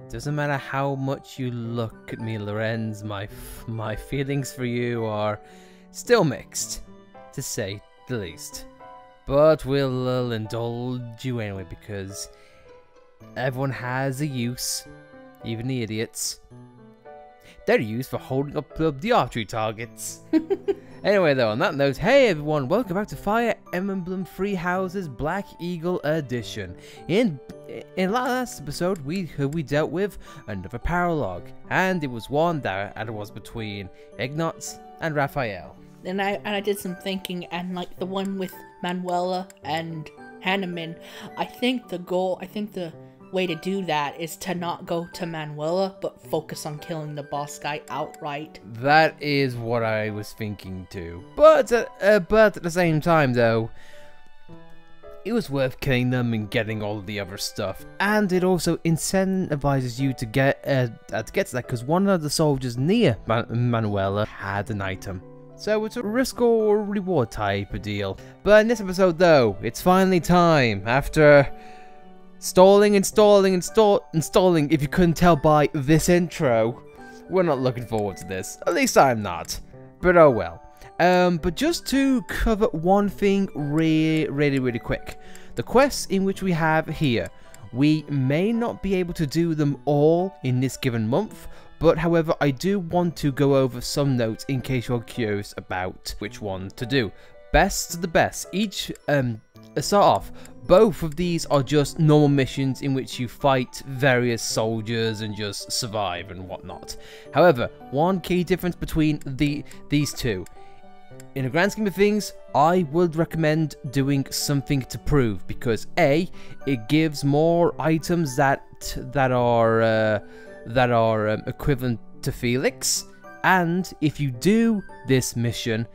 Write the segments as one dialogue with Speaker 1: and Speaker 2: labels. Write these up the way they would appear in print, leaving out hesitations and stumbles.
Speaker 1: Doesn't matter how much you look at me, Lorenz, my feelings for you are still mixed, to say the least. But we'll indulge you anyway, because everyone has a use, even the idiots. They're used for holding up the archery targets. Anyway, though, on that note, hey everyone, welcome back to Fire Emblem Three Houses Black Eagle Edition. In last episode, we dealt with another paralogue, and it was one that was between Ignatz and Raphael.
Speaker 2: And I did some thinking, and like the one with Manuela and Hanneman, I think the way to do that is to not go to Manuela, but focus on killing the boss guy outright.
Speaker 1: That is what I was thinking too. But at the same time, though, it was worth killing them and getting all of the other stuff. And it also incentivizes you to get to that, because one of the soldiers near Manuela had an item. So it's a risk or reward type of deal. But in this episode, though, it's finally time. After stalling. If you couldn't tell by this intro, we're not looking forward to this. At least I'm not. But oh well. But just to cover one thing really quick. The quests in which we have here, we may not be able to do them all in this given month. But however, I do want to go over some notes in case you're curious about which one to do. Best to the best. Each start off, both of these are just normal missions in which you fight various soldiers and just survive and whatnot. However, one key difference between these two. In the grand scheme of things, I would recommend doing something to prove, because A, it gives more items that are equivalent to Felix, and if you do this mission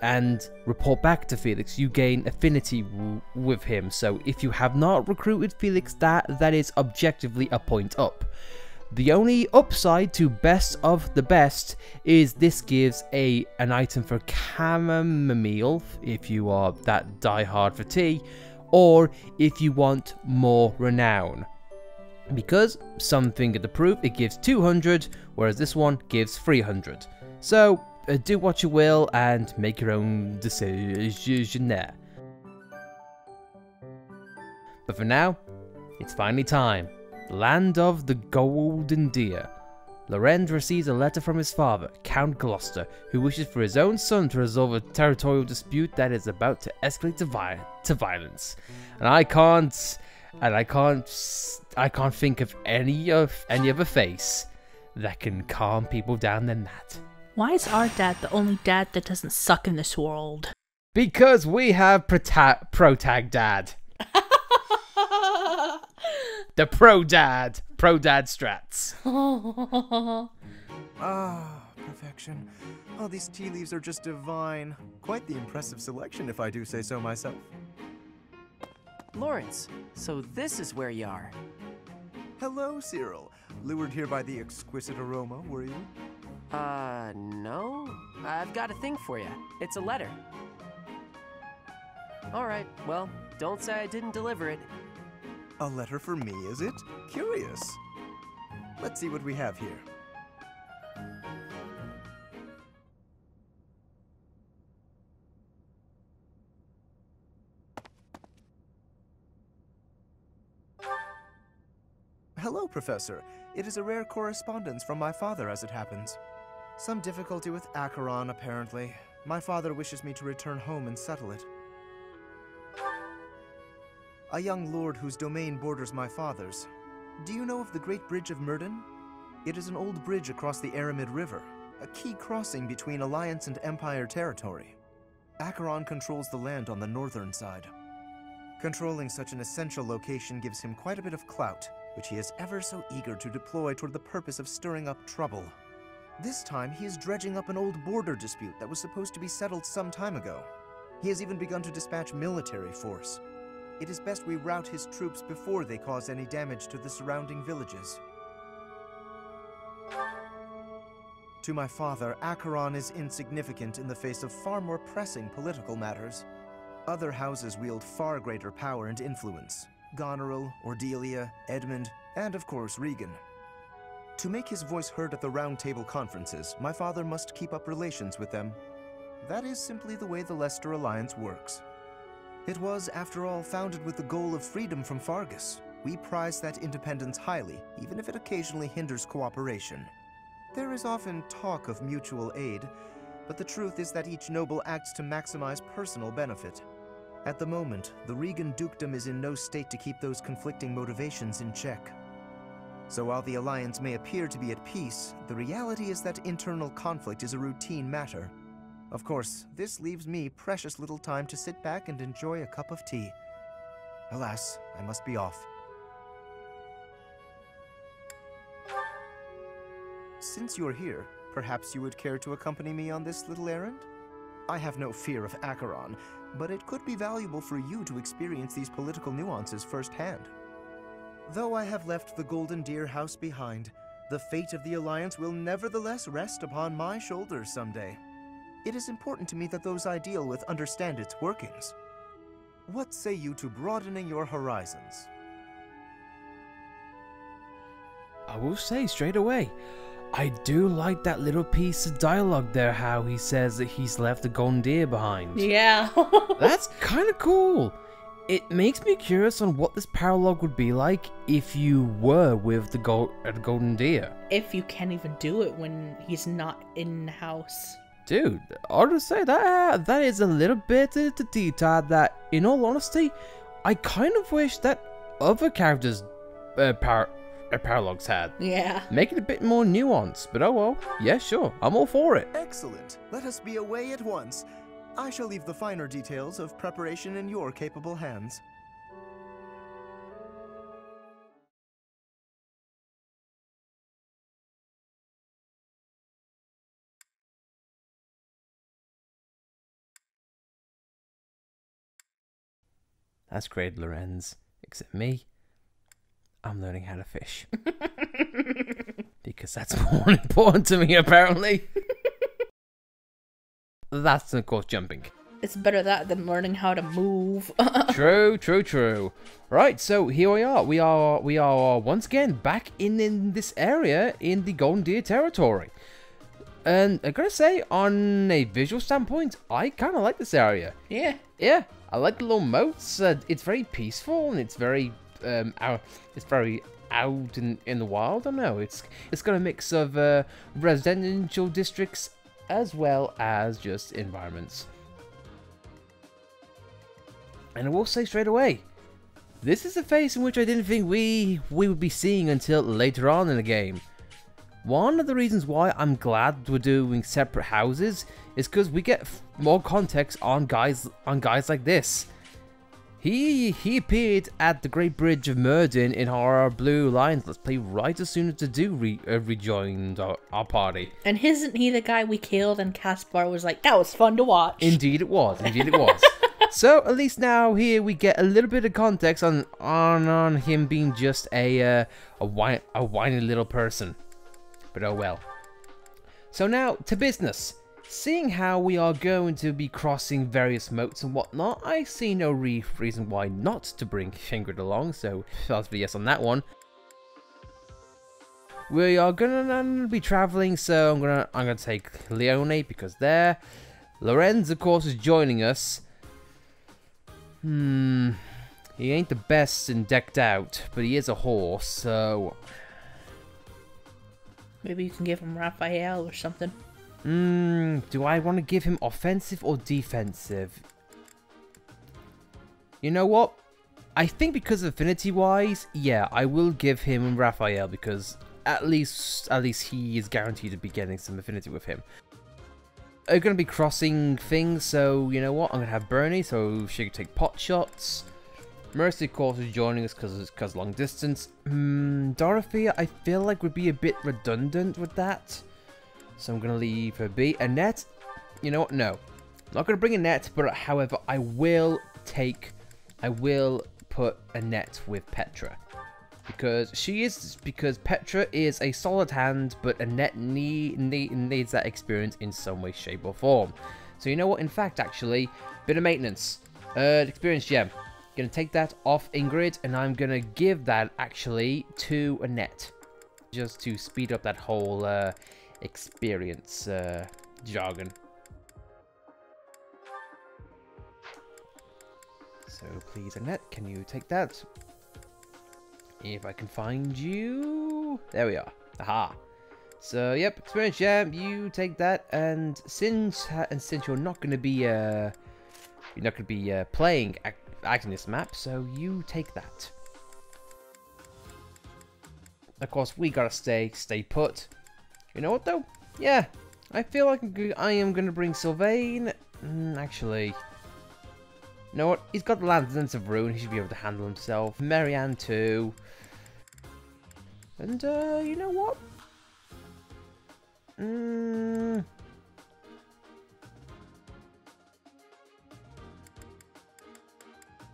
Speaker 1: and report back to Felix, you gain affinity with him. So if you have not recruited Felix, that is objectively a point up. The only upside to best of the best is this gives an item for chamomile if you are that diehard for tea, or if you want more renown. Because something to prove, it gives 200, whereas this one gives 300. So do what you will and make your own decision there. But for now, it's finally time. Land of the Golden Deer. Lorenz receives a letter from his father, Count Gloucester, who wishes for his own son to resolve a territorial dispute that is about to escalate to violence. And I can't think of any other face that can calm people down than that.
Speaker 2: Why is our dad the only dad that doesn't suck in this world?
Speaker 1: Because we have Protag Dad. The Pro Dad strats.
Speaker 3: Ah, perfection. Oh, these tea leaves are just divine. Quite the impressive selection, if I do say so myself.
Speaker 4: Lorenz, so this is where you are.
Speaker 3: Hello, Cyril. Lured here by the exquisite aroma, were you?
Speaker 4: No. I've got a thing for you. It's a letter. Alright, well, don't say I didn't deliver it.
Speaker 3: A letter for me, is it? Curious. Let's see what we have here. Hello, Professor. It is a rare correspondence from my father, as it happens. Some difficulty with Acheron, apparently. My father wishes me to return home and settle it. A young lord whose domain borders my father's. Do you know of the Great Bridge of Myrden? It is an old bridge across the Aramid River, a key crossing between Alliance and Empire territory. Acheron controls the land on the northern side. Controlling such an essential location gives him quite a bit of clout, which he is ever so eager to deploy toward the purpose of stirring up trouble. This time, he is dredging up an old border dispute that was supposed to be settled some time ago. He has even begun to dispatch military force. It is best we rout his troops before they cause any damage to the surrounding villages. To my father, Acheron is insignificant in the face of far more pressing political matters. Other houses wield far greater power and influence. Goneril, Ordelia, Edmund, and of course Regan. To make his voice heard at the Round Table conferences, my father must keep up relations with them. That is simply the way the Leicester Alliance works. It was, after all, founded with the goal of freedom from Fargus. We prize that independence highly, even if it occasionally hinders cooperation. There is often talk of mutual aid, but the truth is that each noble acts to maximize personal benefit. At the moment, the Regan dukedom is in no state to keep those conflicting motivations in check. So while the Alliance may appear to be at peace, the reality is that internal conflict is a routine matter. Of course, this leaves me precious little time to sit back and enjoy a cup of tea. Alas, I must be off. Since you're here, perhaps you would care to accompany me on this little errand? I have no fear of Acheron, but it could be valuable for you to experience these political nuances firsthand. Though I have left the Golden Deer House behind, the fate of the Alliance will nevertheless rest upon my shoulders someday. It is important to me that those I deal with understand its workings. What say you to broadening your horizons?
Speaker 1: I will say straight away, I do like that little piece of dialogue there, how he says that he's left the golden deer behind.
Speaker 2: Yeah.
Speaker 1: That's kind of cool. It makes me curious on what this paralogue would be like if you were with the golden deer.
Speaker 2: If you can't even do it when he's not in the house.
Speaker 1: Dude, I'll just say that is a little bit of the detail that, in all honesty, I kind of wish that other characters' paralogues had.
Speaker 2: Yeah.
Speaker 1: Make it a bit more nuanced, but oh well. Yeah, sure. I'm all for it.
Speaker 3: Excellent. Let us be away at once. I shall leave the finer details of preparation in your capable hands.
Speaker 1: That's great, Lorenz. Except me, I'm learning how to fish. Because that's more important to me, apparently. That's, of course, jumping.
Speaker 2: It's better that than learning how to move.
Speaker 1: True. Right, so here we are. We are once again back in this area in the Golden Deer territory. And I gotta say, on a visual standpoint, I kind of like this area.
Speaker 2: Yeah.
Speaker 1: Yeah, I like the little moats. It's very peaceful and it's very out in the wild. I don't know. It's got a mix of residential districts as well as just environments. And I will say straight away, this is a phase in which I didn't think we would be seeing until later on in the game. One of the reasons why I'm glad we're doing separate houses is because we get more context on guys like this. He appeared at the Great Bridge of Murden in our Blue Lions Let's Play right as soon as the do rejoined our party.
Speaker 2: And isn't he the guy we killed and Caspar was like, that was fun to watch?
Speaker 1: Indeed it was. So at least now here we get a little bit of context on him being just a whiny little person. But oh well. So now to business. Seeing how we are going to be crossing various moats and whatnot, I see no reason why not to bring Fingrid along, so that's a yes on that one. We are gonna be traveling, so I'm gonna take Leone because there. Lorenz, of course, is joining us. He ain't the best and decked out, but he is a horse, so
Speaker 2: maybe you can give him Raphael or something.
Speaker 1: Do I want to give him offensive or defensive? You know what? I think because affinity-wise, yeah, I will give him Raphael because at least he is guaranteed to be getting some affinity with him. I'm going to be crossing things, so you know what? I'm going to have Bernie, so she can take pot shots. Mercy, of course, is joining us because long distance. Dorothea, I feel like would be a bit redundant with that. So I'm going to leave her be. Annette, you know what? No. I'm not going to bring Annette, but however, I will put Annette with Petra. Because Petra is a solid hand, but Annette needs that experience in some way, shape, or form. So you know what? In fact, actually, bit of maintenance. Experience gem. Gonna take that off Ingrid, and I'm gonna give that actually to Annette, just to speed up that whole experience jargon. So please, Annette, can you take that? If I can find you, there we are. Aha. So yep, experience jam. You take that, and since you're not gonna be playing acting this map, so you take that. Of course, we gotta stay put. You know what though? Yeah, I feel like I am gonna bring Sylvain. Actually, you know what? He's got the Lands of Ruin. He should be able to handle himself. Marianne too. And you know what?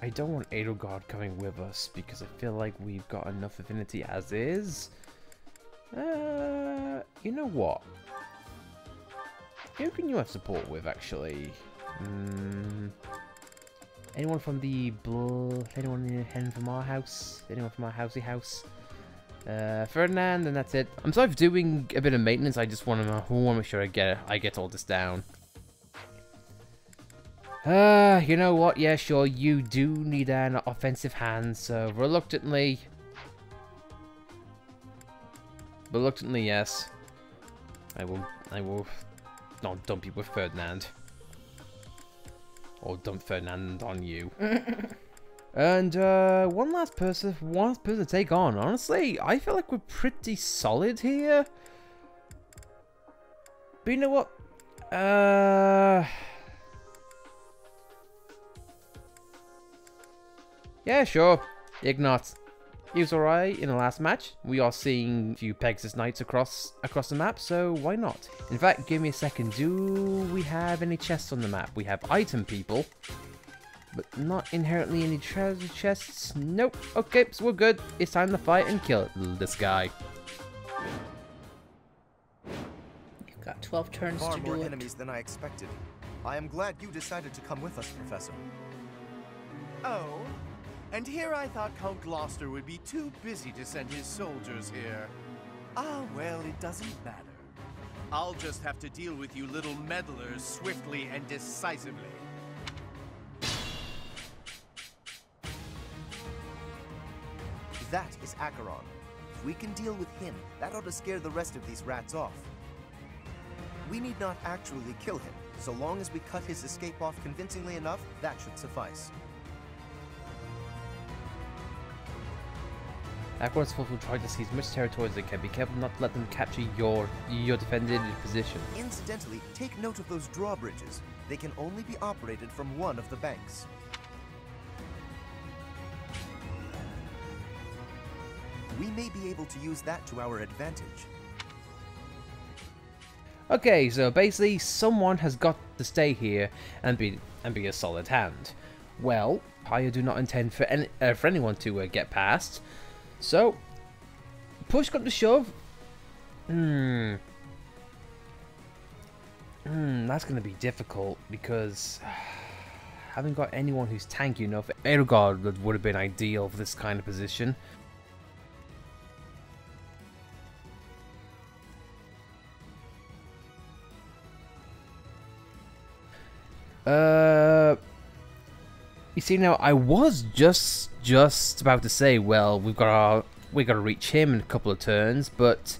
Speaker 1: I don't want Edelgard coming with us because I feel like we've got enough affinity as is. You know what? Who can you have support with, actually? Anyone from the anyone from our house? Anyone from our housey house? Ferdinand, and that's it. I'm sorry for doing a bit of maintenance. I just want to make sure I get all this down. You know what? Yeah, sure. You do need an offensive hand, so reluctantly, yes. I will not dump you with Ferdinand, or dump Ferdinand on you. And one last person to take on. Honestly, I feel like we're pretty solid here. But you know what? Yeah, sure. Ignat. He was alright in the last match. We are seeing a few Pegasus Knights across the map, so why not? In fact, give me a second. Do we have any chests on the map? We have item people, but not inherently any treasure chests. Nope. Okay, so we're good. It's time to fight and kill this guy.
Speaker 2: You've got 12 turns
Speaker 3: Far
Speaker 2: to do
Speaker 3: more
Speaker 2: it.
Speaker 3: enemies than I expected. I am glad you decided to come with us, Professor.
Speaker 5: Oh, and here I thought Count Gloucester would be too busy to send his soldiers here. Ah, well, it doesn't matter. I'll just have to deal with you little meddlers swiftly and decisively.
Speaker 3: That is Acheron. If we can deal with him, that ought to scare the rest of these rats off. We need not actually kill him. So long as we cut his escape off convincingly enough, that should suffice.
Speaker 1: Acheron's force will try to seize as much territory as they can. Be careful not to let them capture your defended position.
Speaker 3: Incidentally, take note of those drawbridges. They can only be operated from one of the banks. We may be able to use that to our advantage.
Speaker 1: Okay, so basically someone has got to stay here and be a solid hand. Well, I do not intend for anyone to get past. So, push come to shove. That's going to be difficult because having got anyone who's tanky enough, Edelgard would have been ideal for this kind of position. You see, now I was just about to say, well, we got to reach him in a couple of turns, but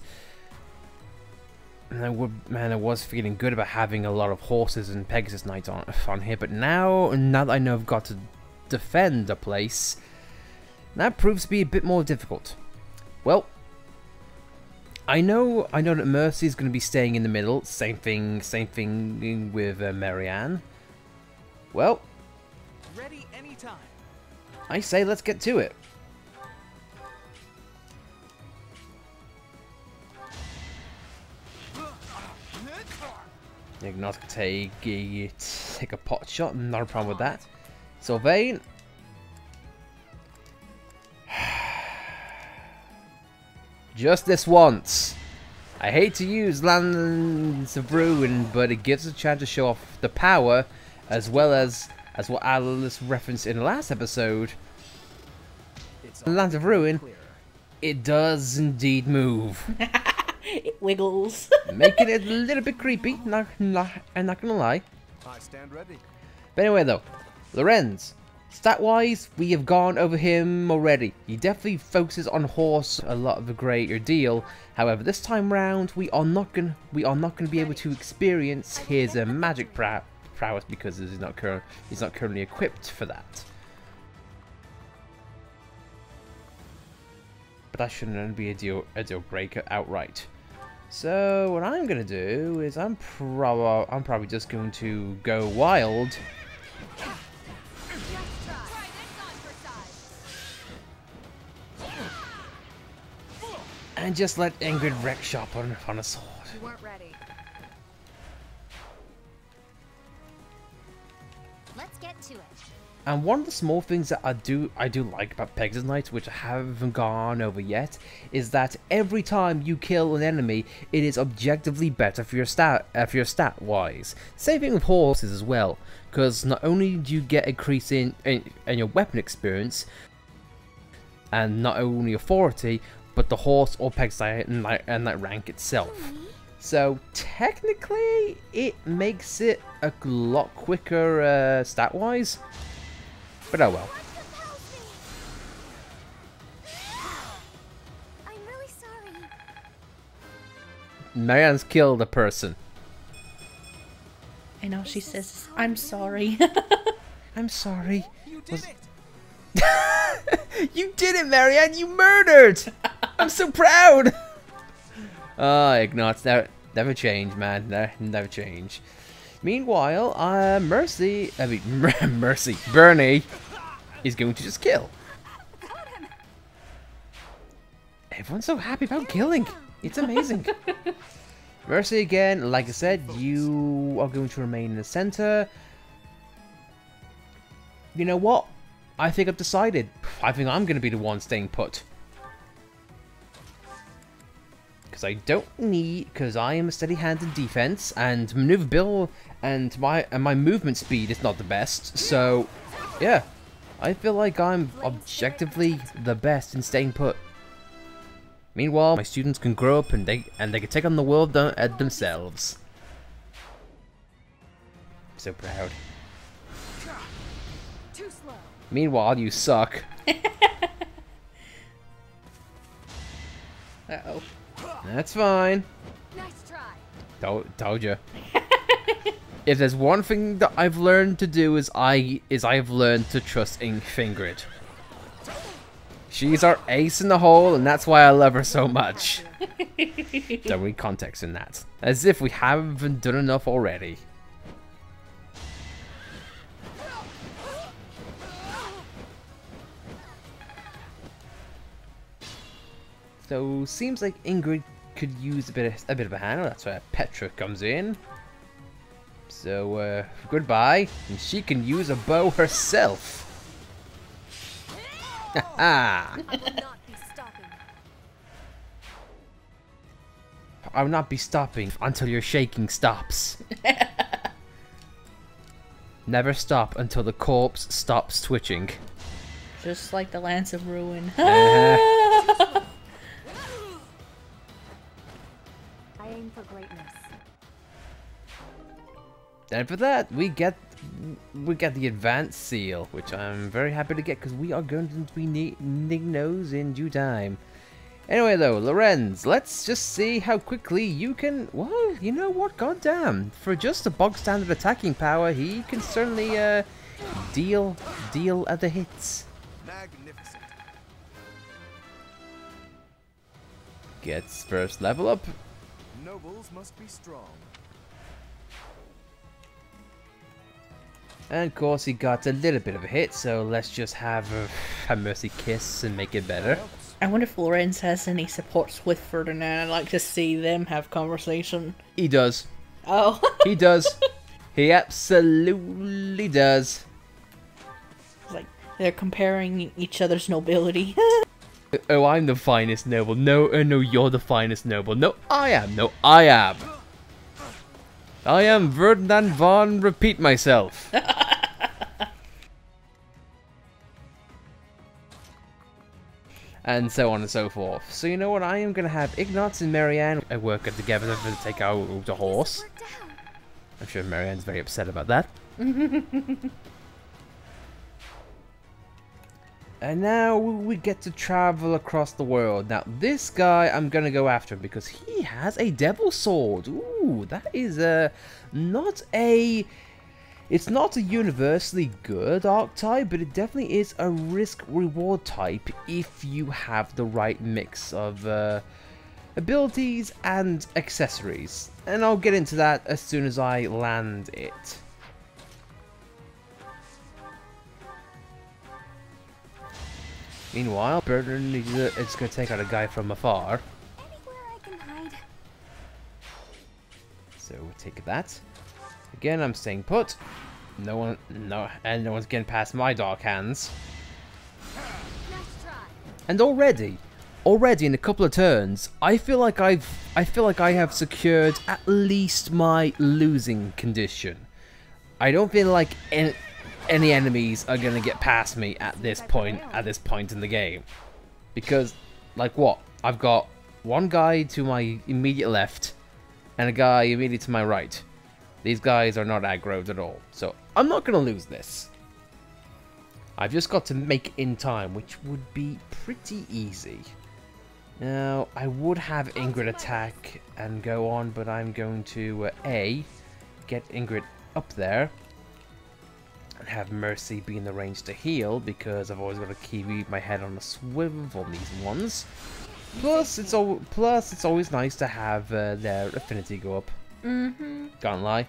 Speaker 1: I was feeling good about having a lot of horses and Pegasus Knights on here, but now that I know I've got to defend the place, that proves to be a bit more difficult. Well, I know that Mercy is going to be staying in the middle. Same thing with Marianne. Well,
Speaker 5: Ready anytime.
Speaker 1: I say let's get to it. Ignat can take a pot shot, not a problem with that. Sylvain. Just this once. I hate to use Lands of Ruin, but it gives us a chance to show off the power as well as as what Alice referenced in the last episode,
Speaker 3: It's
Speaker 1: the Land of Ruin,
Speaker 3: clearer.
Speaker 1: it does indeed move.
Speaker 2: It wiggles.
Speaker 1: Making it a little bit creepy, I'm not gonna lie.
Speaker 3: I stand ready.
Speaker 1: But anyway though, Lorenz, stat-wise, we have gone over him already. He definitely focuses on horse a lot of a greater deal. However, this time round, we are not gonna be able to experience his magic prowess because he's not currently equipped for that. But that shouldn't be a deal breaker outright. So what I'm gonna do is I'm probably just going to go wild. And just let Ingrid wreck shop on a sword.
Speaker 6: You weren't ready. Let's get to it.
Speaker 1: And one of the small things that I do like about Pegasus Knights, which I haven't gone over yet, is that every time you kill an enemy, it is objectively better for your stat wise. Same thing with horses as well, because not only do you get a increase in your weapon experience, and not only authority, but the horse or Pegasus and that rank itself. So technically, it makes it a lot quicker stat wise. But oh well.
Speaker 6: I'm really sorry.
Speaker 1: Marianne's killed a person.
Speaker 2: I know, she says, I'm sorry.
Speaker 1: I'm sorry.
Speaker 3: You did it!
Speaker 1: You did it, Marianne! You murdered! I'm so proud! Oh, Ignace, never change, man. Never change. Meanwhile, Bernie is going to just kill. Everyone's so happy about killing. It's amazing. Mercy again, like I said, you are going to remain in the center. You know what? I think I've decided. I think I'm going to be the one staying put. Because I am a steady hand in defense, and maneuverability and my movement speed is not the best. So, yeah, I feel like I'm objectively the best in staying put. Meanwhile, my students can grow up and they can take on the world themselves. So proud.
Speaker 6: Too slow.
Speaker 1: Meanwhile, you suck.
Speaker 2: Uh-oh.
Speaker 1: That's fine.
Speaker 6: Nice try.
Speaker 1: Told you. If there's one thing that I've learned to do is I've learned to trust Ingrid. She's our ace in the hole, and that's why I love her so much. Don't read context in that. As if we haven't done enough already. So seems like Ingrid could use a bit of a hand. That's where Petra comes in. So goodbye, and she can use a bow herself.
Speaker 6: I will not be stopping.
Speaker 1: I will not be stopping until your shaking stops. Never stop until the corpse stops twitching.
Speaker 2: Just like the Lance of Ruin.
Speaker 6: I aim for greatness.
Speaker 1: And for that, we get the advanced seal, which I'm very happy to get because we are going to be needing those in due time. Anyway, though, Lorenz, let's just see how quickly you can. Well, you know what? Goddamn! For just a bog standard attacking power, he can certainly deal at the hits.
Speaker 3: Magnificent.
Speaker 1: Gets first level up.
Speaker 3: Nobles must be strong.
Speaker 1: And of course he got a little bit of a hit, so let's just have a mercy kiss and make it better.
Speaker 2: I wonder if Lorenz has any supports with Ferdinand. I'd like to see them have conversation.
Speaker 1: He does.
Speaker 2: Oh.
Speaker 1: He does. He absolutely does.
Speaker 2: It's like they're comparing each other's nobility.
Speaker 1: Oh, I'm the finest noble. No, no, you're the finest noble. No, I am. No, I am. I am Ferdinand von Repeat Myself. and so on and so forth. So you know what? I am going to have Ignatz and Marianne work together to take out the horse.
Speaker 6: Worked out.
Speaker 1: I'm sure Marianne's very upset about that. And now we get to travel across the world. Now this guy, I'm gonna go after him because he has a devil sword. Ooh, that is it's not a universally good archetype, but it definitely is a risk-reward type if you have the right mix of abilities and accessories. And I'll get into that as soon as I land it. Meanwhile, Burton is going to take out a guy from afar.
Speaker 6: Anywhere I can hide.
Speaker 1: So we'll take that. Again, I'm staying put. No one's getting past my dark hands.
Speaker 6: Nice try.
Speaker 1: And already in a couple of turns, I feel like I have secured at least my losing condition. I don't feel like any enemies are gonna get past me at this point in the game, because like what, I've got one guy to my immediate left and a guy immediately to my right. These guys are not aggroed at all, so I'm not gonna lose this. I've just got to make it in time, which would be pretty easy. Now I would have Ingrid attack and go on, but I'm going to get Ingrid up there and have Mercy be in the range to heal, because I've always got to keep my head on a swivel on these ones. Plus, it's always nice to have their affinity go up. Can't lie.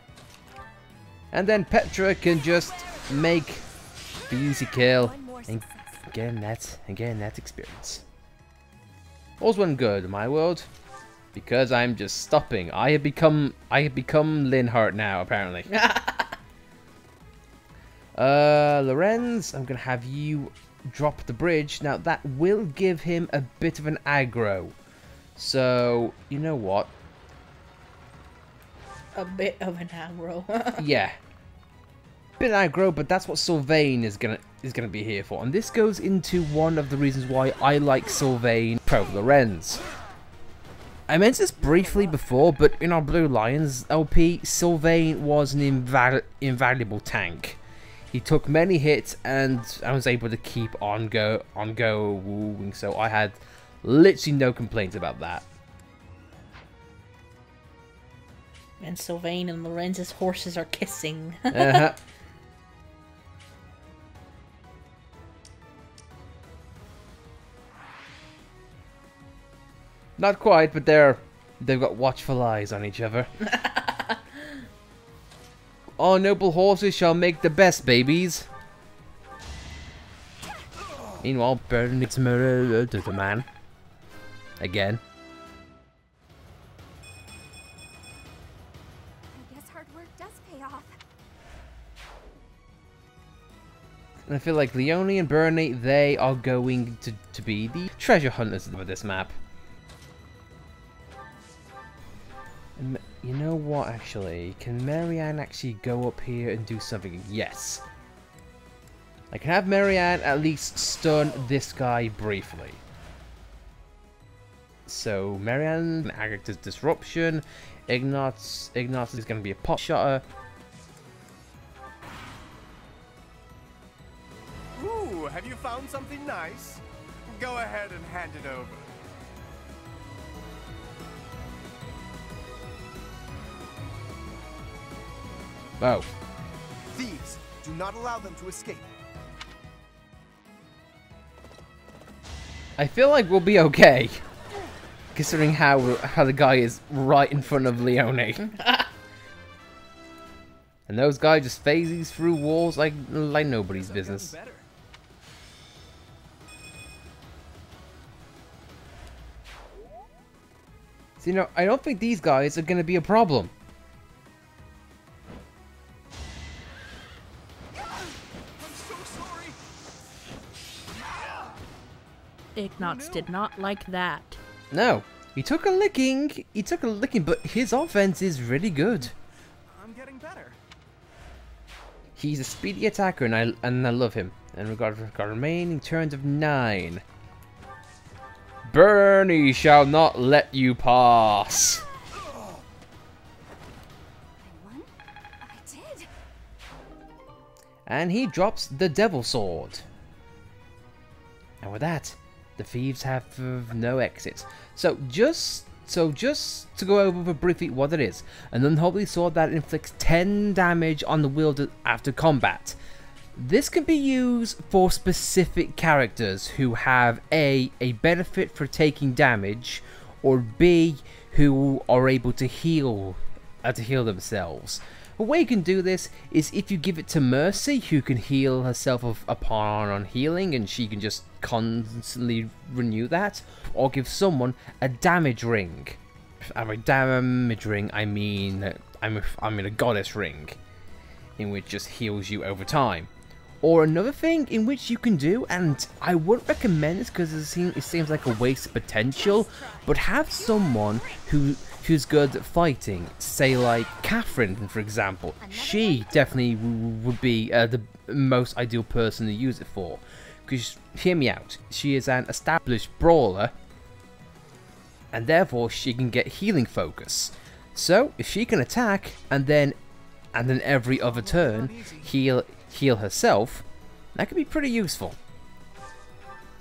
Speaker 1: And then Petra can just make the easy kill
Speaker 6: One more
Speaker 1: and
Speaker 6: success.
Speaker 1: get that experience. All's one good in my world, because I'm just stopping. I have become Linhart now, apparently. Lorenz, I'm gonna have you drop the bridge. Now that will give him a bit of an aggro. So you know what?
Speaker 2: A bit of an aggro.
Speaker 1: Yeah. Bit aggro, but that's what Sylvain is gonna be here for. And this goes into one of the reasons why I like Sylvain over Lorenz. I mentioned this briefly before, but in our Blue Lions LP, Sylvain was an invaluable tank. He took many hits, and I was able to keep on going, so I had literally no complaints about that.
Speaker 2: And Sylvain and Lorenz's horses are kissing.
Speaker 1: Not quite, but they've got watchful eyes on each other. Our noble horses shall make the best babies. Meanwhile, Burton needs murder to the man. Again.
Speaker 6: I guess hard work does pay off.
Speaker 1: And I feel like Leone and Bernie, they are going to be the treasure hunters of this map. And you know what, actually? Can Marianne actually go up here and do something? Yes. I can have Marianne at least stun this guy briefly. So Marianne can act as disruption. Ignatz is going to be a pot shotter.
Speaker 5: Ooh, have you found something nice? Go ahead and hand it over.
Speaker 1: Oh.
Speaker 3: Thieves, do not allow them to escape.
Speaker 1: I feel like we'll be okay, considering how the guy is right in front of Leone. And those guys just phase through walls like nobody's business. So, you know, I don't think these guys are going to be a problem.
Speaker 2: Ignatz did not like that.
Speaker 1: No, he took a licking, but his offense is really good.
Speaker 5: I'm getting better.
Speaker 1: He's a speedy attacker, and I love him. And we've got remaining turns of 9. Bernie shall not let you pass.
Speaker 6: I won? I did.
Speaker 1: And he drops the Devil Sword. And with that, the thieves have no exit. So just to go over briefly what it is, an unholy sword that inflicts 10 damage on the wielder after combat. This can be used for specific characters who have a benefit for taking damage, or B, who are able to heal themselves. A way you can do this is if you give it to Mercy, who can heal herself upon healing, and she can just constantly renew that, or give someone a damage ring. And by damage ring, I mean a goddess ring, in which just heals you over time. Or another thing in which you can do, and I wouldn't recommend this because it seems like a waste of potential, but have someone who's good at fighting, say like Catherine, for example. She definitely would be the most ideal person to use it for. Because, hear me out, she is an established brawler, and therefore she can get healing focus. So, if she can attack, and then every other turn heal herself, that could be pretty useful.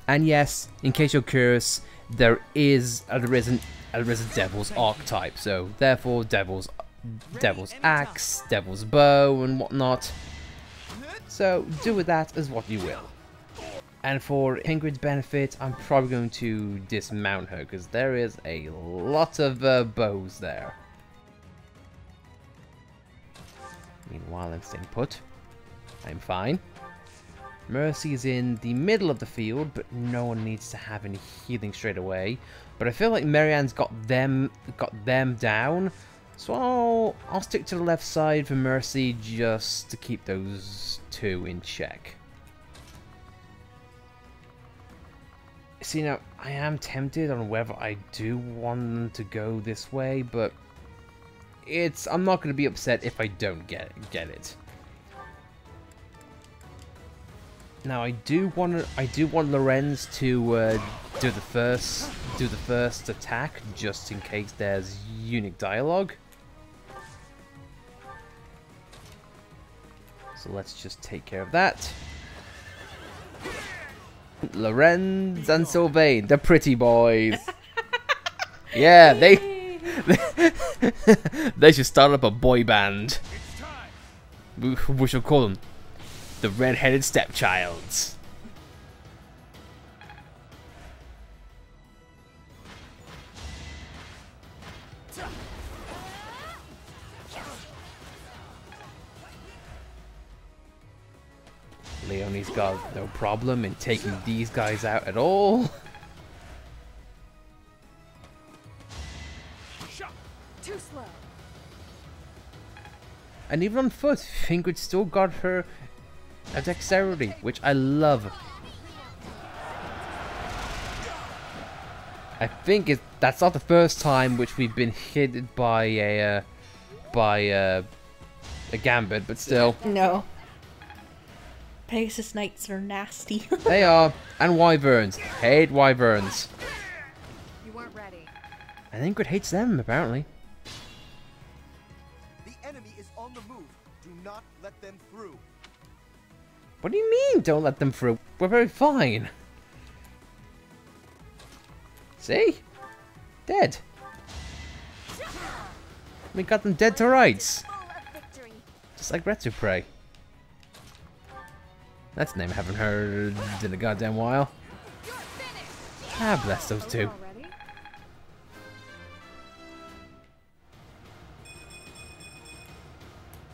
Speaker 1: And yes, in case you're curious, there is a Devil's Archetype, so therefore Devil's Axe, Devil's Bow, and whatnot. So do with that as what you will. And for Ingrid's benefit, I'm probably going to dismount her, because there is a lot of bows there. Meanwhile, I'm staying put. I'm fine. Mercy is in the middle of the field, but no one needs to have any healing straight away. But I feel like Marianne's got them down, so I'll stick to the left side for Mercy just to keep those two in check. See, now I am tempted on whether I do want them to go this way, but I'm not going to be upset if I don't get it. Now I do want Lorenz to do the first attack, just in case there's unique dialogue. So let's just take care of that. Lorenz and Sylvain, the pretty boys. Yeah, they should start up a boy band. We shall call them the Red-Headed Stepchilds. Leonie's got no problem in taking these guys out at all.
Speaker 6: Too slow.
Speaker 1: And even on foot, Ingrid still got her a dexterity, which I love. I think that's not the first time which we've been hit by a gambit, but still.
Speaker 2: No. Pegasus Knights are nasty.
Speaker 1: They are, and wyverns. Hate wyverns.
Speaker 6: You weren't ready.
Speaker 1: And Ingrid hates them, apparently.
Speaker 5: The enemy is on the move. Do not let them through.
Speaker 1: What do you mean, don't let them through? We're very fine. See? Dead. We got them dead to rights. Just like Retsuprey. That's a name I haven't heard in a goddamn while. Ah, bless those two.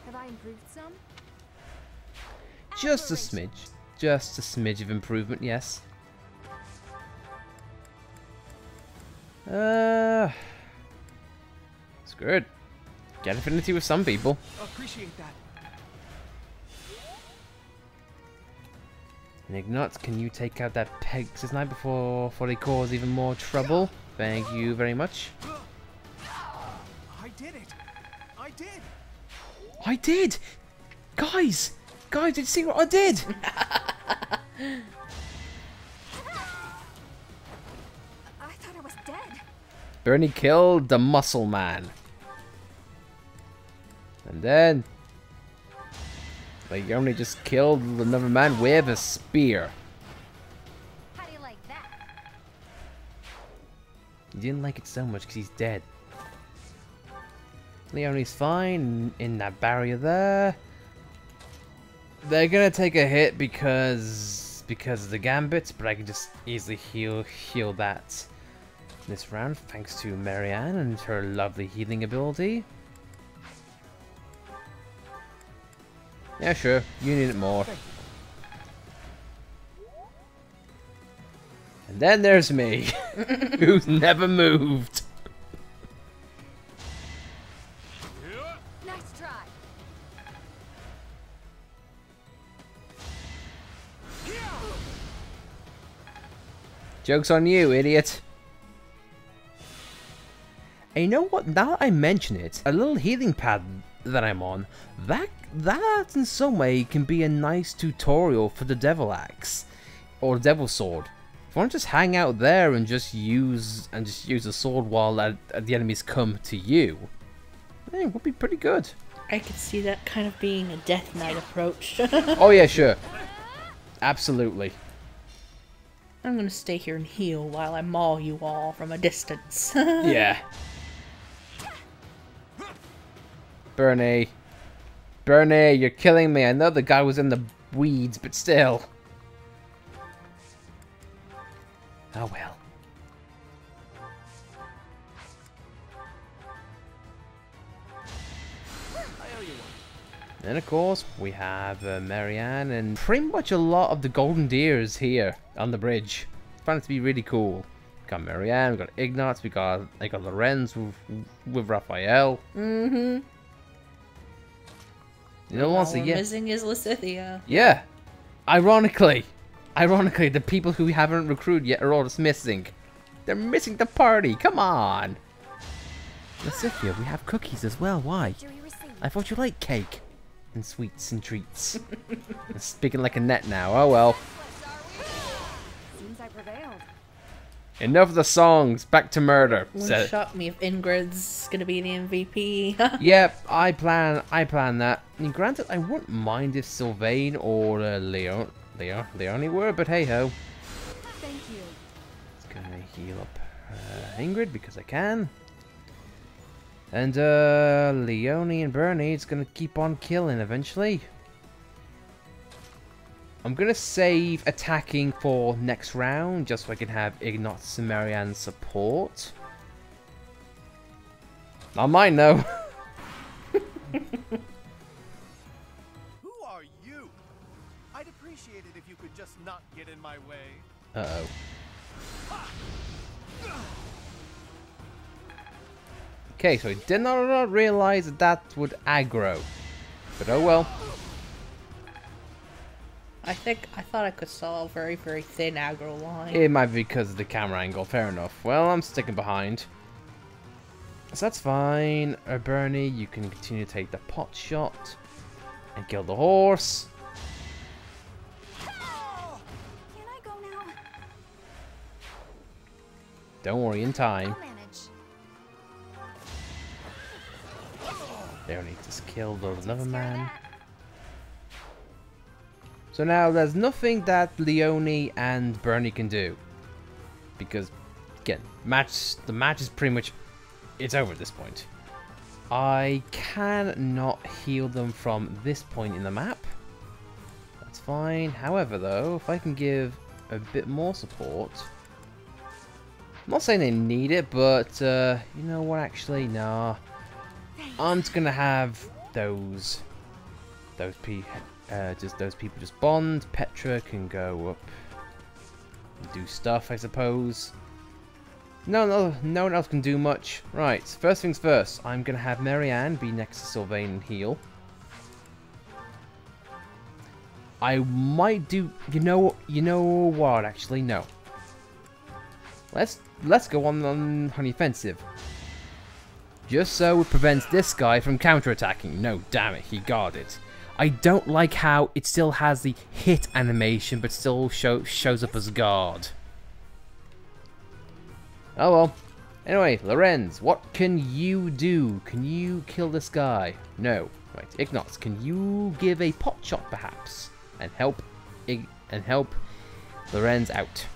Speaker 6: Have I improved some?
Speaker 1: Just a smidge. Just a smidge of improvement, yes. It's good. Get affinity with some people.
Speaker 5: Appreciate that.
Speaker 1: And Ignatz, can you take out that Pegasus Knight before they cause even more trouble? Thank you very much.
Speaker 5: I did it. I did.
Speaker 1: I did! Guys! Guys, did you see what I did?
Speaker 6: I
Speaker 1: Bernie killed the muscle man. And then Leone just killed another man with a spear.
Speaker 6: How do you like that?
Speaker 1: He didn't like it so much because he's dead. Leone's fine in that barrier there. They're gonna take a hit because of the gambit, but I can just easily heal that this round thanks to Marianne and her lovely healing ability. Yeah, sure. You need it more. And then there's me, who's never moved.
Speaker 6: Nice try.
Speaker 1: Joke's on you, idiot. And you know what? Now that I mention it, a little healing pad that I'm on, that in some way can be a nice tutorial for the Devil Axe or Devil Sword. If I want to just hang out there and just use the sword while the enemies come to you, I think it would be pretty good.
Speaker 2: I could see that kind of being a Death Knight approach.
Speaker 1: Oh yeah, sure. Absolutely.
Speaker 2: I'm gonna stay here and heal while I maul you all from a distance.
Speaker 1: Yeah. Bernie. Bernie, you're killing me. I know the guy was in the weeds, but still. Oh well. And of course, we have Marianne and pretty much a lot of the golden deers here on the bridge. I find it to be really cool. We got Marianne, we got Ignatz, we got Lorenz with Raphael.
Speaker 2: Mm-hmm.
Speaker 1: You know, once
Speaker 2: All we're
Speaker 1: again,
Speaker 2: missing is Lysithea.
Speaker 1: yeah. Ironically, the people who we haven't recruited yet are all just missing. They're missing the party. Come on. Lysithea, we have cookies as well. Why?
Speaker 6: Do you receive?
Speaker 1: I thought you liked cake and sweets and treats. I'm speaking like a net now. Oh well.
Speaker 6: Seems I prevailed.
Speaker 1: Enough of the songs. Back to murder.
Speaker 2: Wouldn't shock me if Ingrid's gonna be the MVP.
Speaker 1: Yep, I plan that. I mean, granted, I wouldn't mind if Sylvain or Leone were, but hey ho.
Speaker 6: Thank you.
Speaker 1: Just gonna heal up Ingrid because I can. And Leone and Bernie is gonna keep on killing eventually. I'm gonna save attacking for next round just so I can have Ignatz and Marianne's support. Not mine though.
Speaker 5: Who are you? I'd appreciate it if you could just not get in my way.
Speaker 1: Uh-oh. Okay, so I did not realize that would aggro. But oh well.
Speaker 2: I thought I could saw a very, very thin aggro line.
Speaker 1: It might be because of the camera angle, fair enough. Well, I'm sticking behind. So that's fine. Bernie, you can continue to take the pot shot and kill the horse.
Speaker 6: Can I go now?
Speaker 1: Don't worry, in time.
Speaker 6: I'll manage.
Speaker 1: They only just killed another
Speaker 6: Take care of
Speaker 1: man.
Speaker 6: that.
Speaker 1: So now there's nothing that Leone and Bernie can do. Because, again, the match is pretty much, it's over at this point. I cannot heal them from this point in the map. That's fine. However, though, if I can give a bit more support. I'm not saying they need it, but, you know what, actually, nah. I'm just gonna have those people just bond. Petra can go up and do stuff, I suppose. No one else can do much. Right, first things first. I'm gonna have Marianne be next to Sylvain and heal. I might do. You know what? Actually, no. Let's go on offensive. Just so it prevents this guy from counterattacking. No, damn it, he guarded. I don't like how it still has the hit animation, but still shows up as guard. Oh well. Anyway, Lorenz, what can you do? Can you kill this guy? No. Right, Ignox, can you give a pot shot perhaps and help Lorenz out?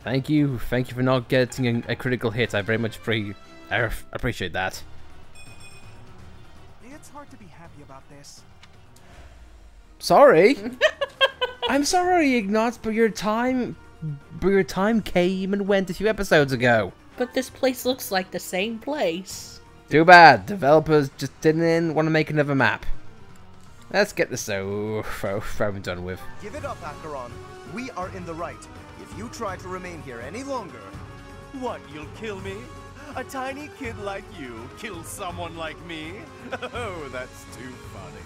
Speaker 1: Thank you for not getting a critical hit. I very much appreciate that.
Speaker 7: It's hard to be happy about this.
Speaker 1: Sorry. I'm sorry, Ignox, but your time came and went a few episodes ago.
Speaker 2: But this place looks like the same place.
Speaker 1: Too bad. Developers just didn't want to make another map. Let's get this over and done with.
Speaker 3: Give it up, Acheron. We are in the right. If you try to remain here any longer...
Speaker 5: What, you'll kill me? A tiny kid like you kill someone like me? Oh, that's too funny.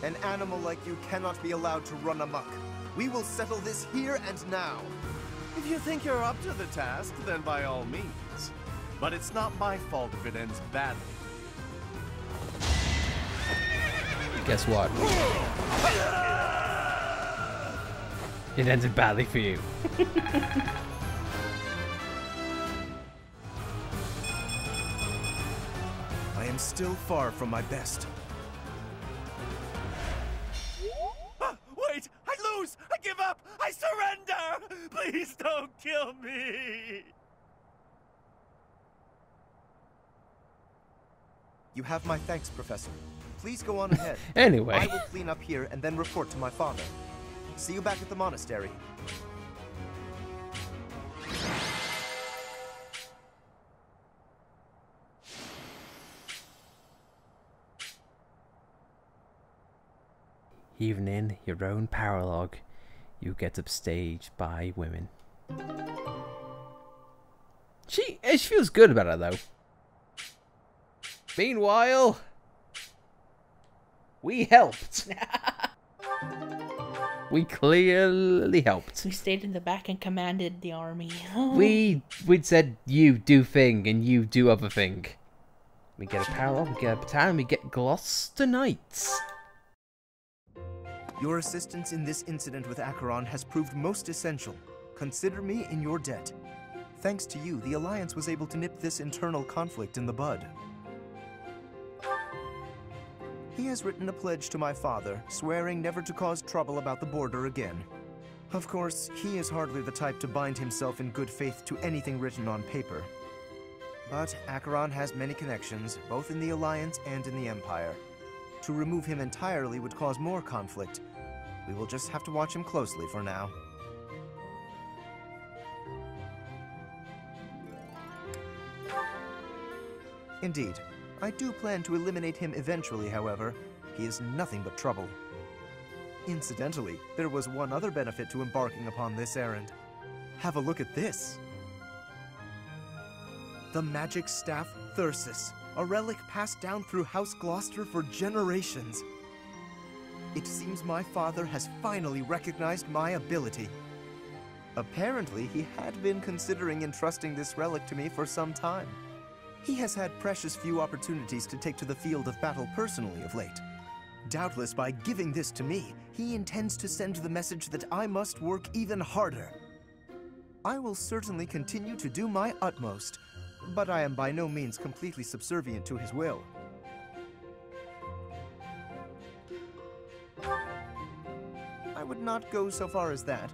Speaker 3: An animal like you cannot be allowed to run amok. We will settle this here and now.
Speaker 5: If you think you're up to the task, then by all means. But it's not my fault if it ends badly.
Speaker 1: Guess what? It ended badly for you.
Speaker 3: I am still far from my best.
Speaker 5: Wait! I lose! I give up! I surrender! Please don't kill me!
Speaker 3: You have my thanks, Professor. Please go on ahead.
Speaker 1: Anyway.
Speaker 3: I will clean up here and then report to my father. See you back at the monastery.
Speaker 1: Even in your own paralogue, you get upstaged by women. She feels good about it though. Meanwhile, we helped. We clearly helped.
Speaker 2: We stayed in the back and commanded the army.
Speaker 1: We'd said you do thing and you do other thing. We get a parallel, we get a battalion, we get Gloucester Knights.
Speaker 3: Your assistance in this incident with Acheron has proved most essential. Consider me in your debt. Thanks to you, the Alliance was able to nip this internal conflict in the bud. He has written a pledge to my father, swearing never to cause trouble about the border again. Of course, he is hardly the type to bind himself in good faith to anything written on paper. But Acheron has many connections, both in the Alliance and in the Empire. To remove him entirely would cause more conflict. We will just have to watch him closely for now. Indeed. I do plan to eliminate him eventually, however. He is nothing but trouble. Incidentally, there was one other benefit to embarking upon this errand. Have a look at this. The magic staff Thyrsus, a relic passed down through House Gloucester for generations. It seems my father has finally recognized my ability. Apparently, he had been considering entrusting this relic to me for some time. He has had precious few opportunities to take to the field of battle personally of late. Doubtless by giving this to me, he intends to send the message that I must work even harder. I will certainly continue to do my utmost, but I am by no means completely subservient to his will. I would not go so far as that,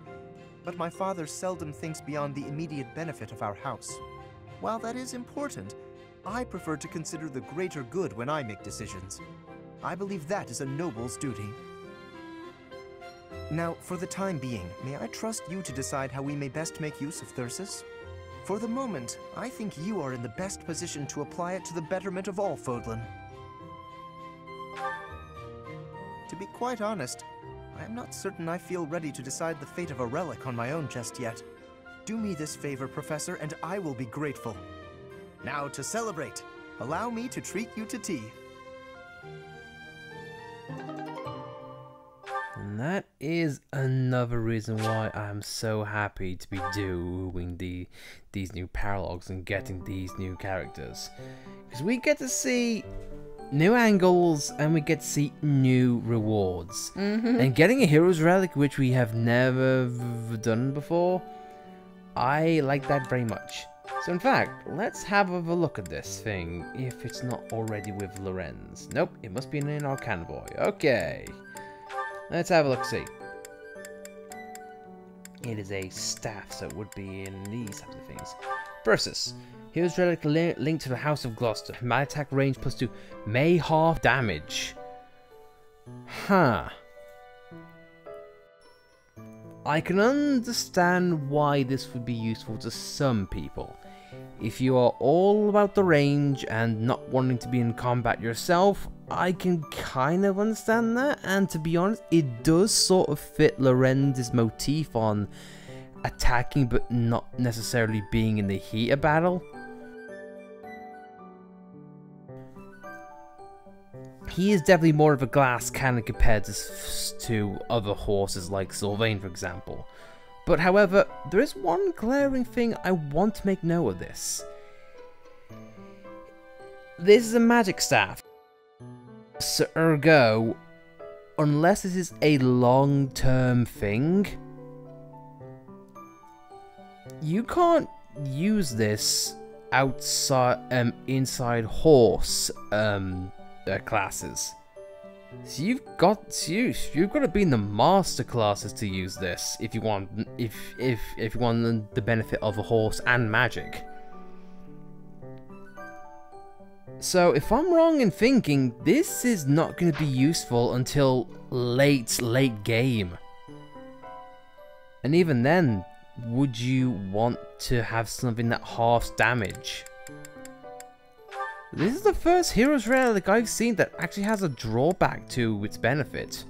Speaker 3: but my father seldom thinks beyond the immediate benefit of our house. While that is important, I prefer to consider the greater good when I make decisions. I believe that is a noble's duty. Now, for the time being, may I trust you to decide how we may best make use of Thyrsus? For the moment, I think you are in the best position to apply it to the betterment of all Fodlan. To be quite honest, I am not certain I feel ready to decide the fate of a relic on my own just yet. Do me this favor, Professor, and I will be grateful. Now to celebrate, allow me to treat you to tea.
Speaker 1: And that is another reason why I'm so happy to be doing these new paralogs and getting these new characters. Because we get to see new angles, and we get to see new rewards. And getting a hero's relic, which we have never done before, I like that very much. So in fact, let's have a look at this thing, if it's not already with Lorenz. Nope, it must be in Arcana Boy. Okay. Let's have a look, see. It is a staff, so it would be in these types of things. Versus. Hero's relic linked to the House of Gloucester. My attack range +2. May half damage. Huh. I can understand why this would be useful to some people. If you are all about the range and not wanting to be in combat yourself, I can kind of understand that, and to be honest, it does sort of fit Lorenz's motif on attacking but not necessarily being in the heat of battle. He is definitely more of a glass cannon compared to other horses like Sylvain, for example. But however, there is one glaring thing I want to make note of this. This is a magic staff. So ergo, unless this is a long-term thing, you can't use this outside, inside horse classes. So you've got to be in the master classes to use this if you want if you want the benefit of a horse and magic. So if I'm wrong in thinking this is not going to be useful until late game, and even then, would you want to have something that halves damage? This is the first hero's relic I've seen that actually has a drawback to its benefit.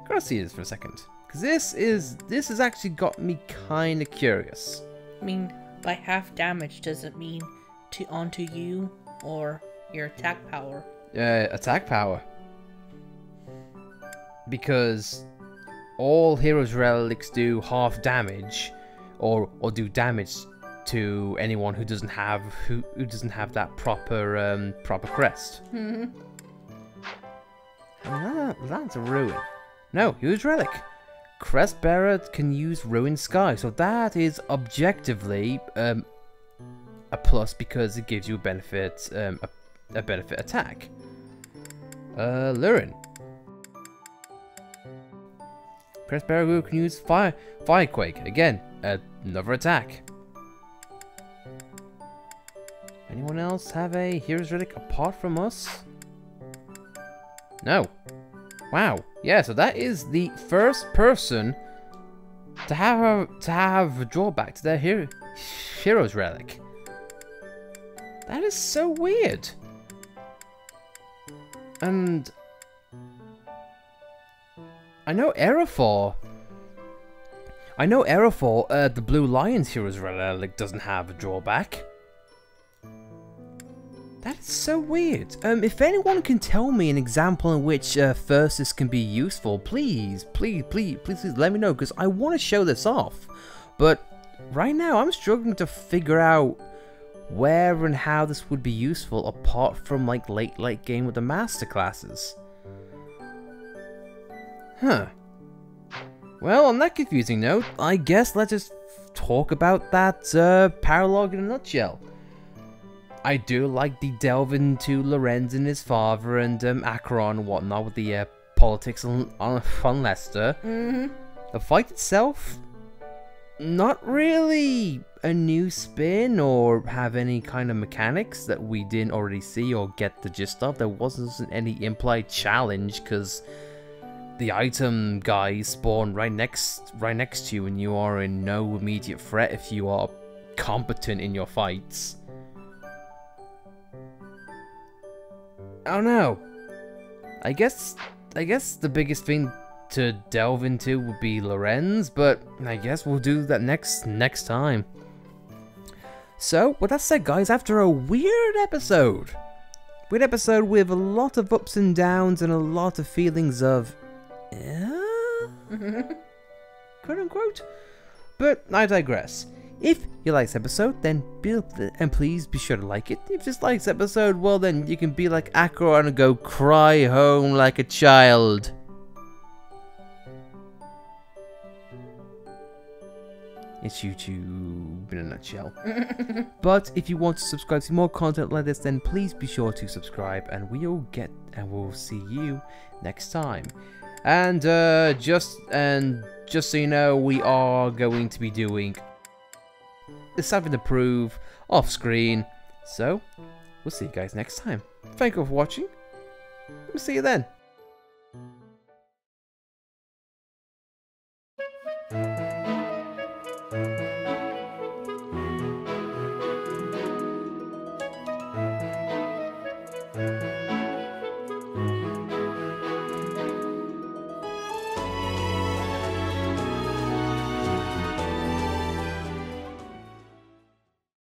Speaker 1: Gotta see this for a second, because this has actually got me kind of curious.
Speaker 2: I mean, by half damage, does it mean onto you or your attack power?
Speaker 1: Attack power. Because all hero's relics do half damage, or do damage to anyone who doesn't have that proper crest. That's a ruin. No, hero's relic. Crest bearer can use ruined sky, so that is objectively a plus because it gives you a benefit attack. Lurin. Crest bearer can use firequake again. Another attack. Anyone else have a hero's relic apart from us? No. Wow. Yeah, so that is the first person to have a drawback to their hero's relic. That is so weird. And I know Erefor, the Blue Lion's hero's relic doesn't have a drawback. That is so weird. If anyone can tell me an example in which first this can be useful, please let me know, because I want to show this off. But right now I'm struggling to figure out where and how this would be useful apart from like late game with the master classes. Huh. Well, on that confusing note, I guess let's just talk about that paralogue in a nutshell. I do like the delve into Lorenz and his father and Acheron and whatnot with the politics on Leicester. The fight itself, not really a new spin or have any kind of mechanics that we didn't already see or get the gist of. There wasn't any implied challenge because the item guys spawn right next to you and you are in no immediate threat if you are competent in your fights. I don't know. I guess the biggest thing to delve into would be Lorenz, but I guess we'll do that next time. So, with that said, guys, after a weird episode with a lot of ups and downs and a lot of feelings of, quote unquote, but I digress. If you like this episode, then please be sure to like it. If you dislike this episode, well then you can be like Akron and go cry home like a child. It's YouTube in a nutshell. But if you want to subscribe to more content like this, then please be sure to subscribe, and we'll see you next time. And just so you know, we are going to be doing something to prove off screen. So we'll see you guys next time. Thank you for watching. We'll see you then.